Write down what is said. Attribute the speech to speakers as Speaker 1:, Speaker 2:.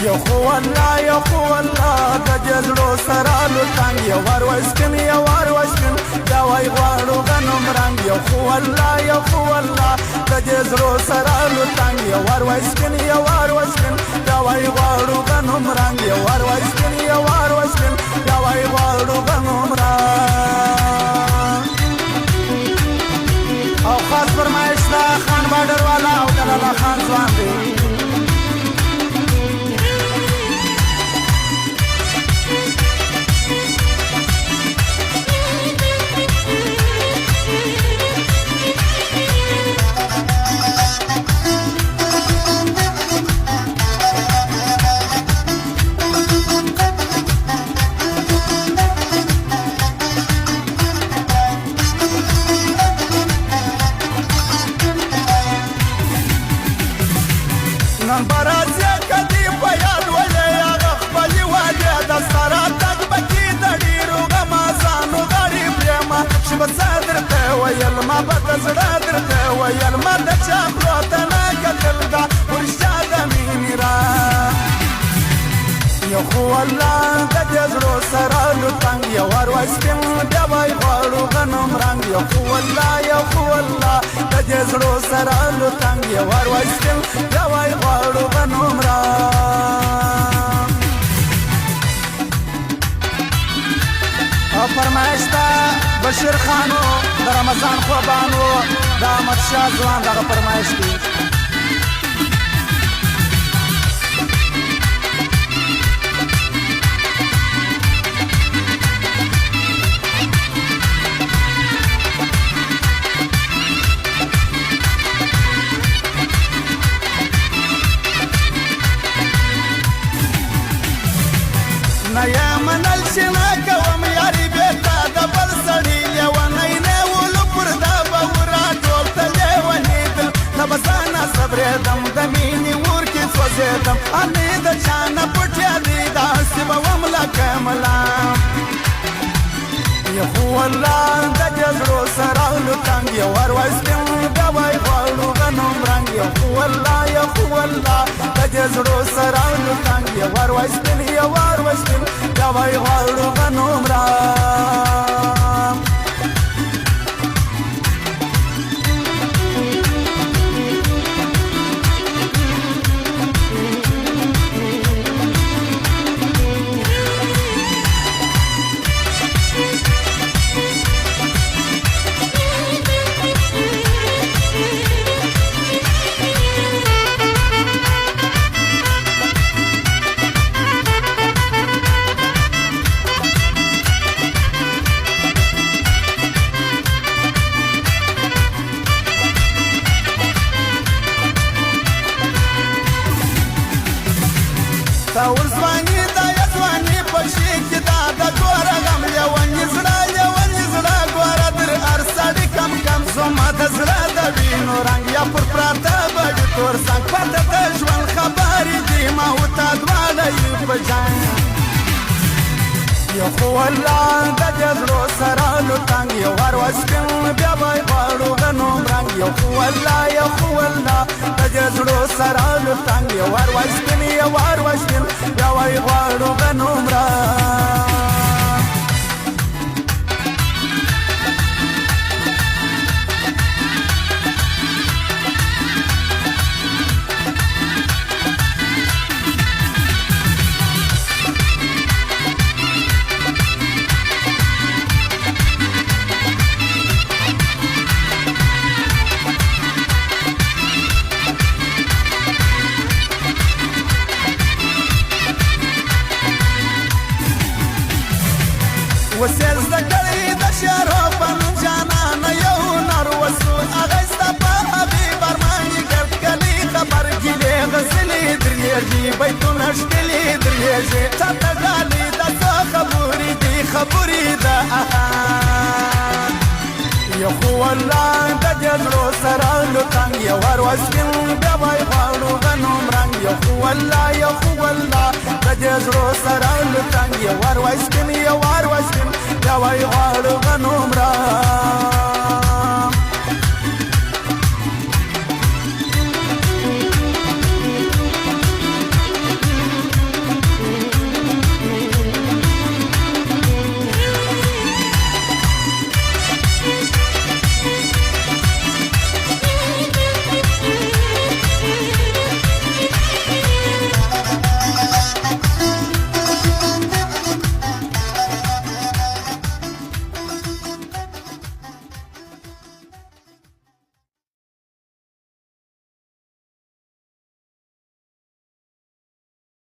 Speaker 1: یو خو الله یو خو الله د جزړو سره لوټنګ یو ور وسکن یو ور وسکن دا وای غواړو غنوم رنګ یو خو الله یو خو الله د جزړو سره لوټنګ یو ور وسکن یو ور وسکن دا وای غواړو غنوم رنګ یو ور وسکن یو ور وسکن دا وای غواړو غنوم رنګ او خاص فرمایش دا خان بادر والا او دلاله خان ځوان دی نن برازه کدی په یاد ولې هغه خپلې والې د سره تګ پکې د ډېرو غمازانو غړي پرېمه چې به څه درته ویل ما به د زړه درته ویل ما د چا خولو ته نه کتل دا ورشته د مینې را یو خو الله د دې زړو سره لوټنګ یو ور وسپین بیا وای غواړو غنم رنګ یو خو الله یو خو الله د دې زړو سره لوټنګ یو ور وسپین بیا وای غواړو غنم رنګ او فرمایش دا بشیر خانو د رمضان خوبانو د احمد شاه ځوان دغه فرمایش دی نه یا منل چې نه کوم یاري بېرته د بل سړي لیونی نه ولو پر دا به ورا ټول ته لیونېدل نه به ځانه صبرېدم د مینې اور کې سوځېدم انې د چا نه پټېدې داسې به وم لکه ملا یو خو الله د جزړو سره لوټنګ یو ور وسپین بیا وای غواړو غنم رنګ یو خو الله یو خو الله د جزړو سره لوټنګ یو ور وسپین یو ور وسپین بیا وای غواړو غنم رنګ دا ورځواني دا یځواني په شي کې دا د ګوره غم لیوني زړه ګوره در هر سړي کم کم زما د زړه د وینو رنګ یا پر پراته بډې تور څنګ پته د ژوند خبرې دي ما و تا دواړه یو په جنګ یو خو الله د جزړو سره لوټنګ یو ور وسپین بیا وای غواړو غنم رنګ یو خو الله یو خو الله د جزړو سره لوټنګ یو ور وسپین یو ور وسپین بیا وای غواړو غنم رنګ وسیل زده کړې د شعرو په نوم جانانه یو نر وسو هغه ستا په حبیب ارمان یې ګرد کلي خبر ګیلې غزلې درېږي بیتونه ښکلي درېږي چاته ډالۍ د څه خبرې دي خبرې د یو خو الله د جزړو سره لوټنګ یو ور وسپین بیا وای غواړو غنم رنګ یو خو الله یو خو الله د جزړو سره لوټنګ یو ور وسپین یو ور وسپین بیا وای غواړو غنم رنګ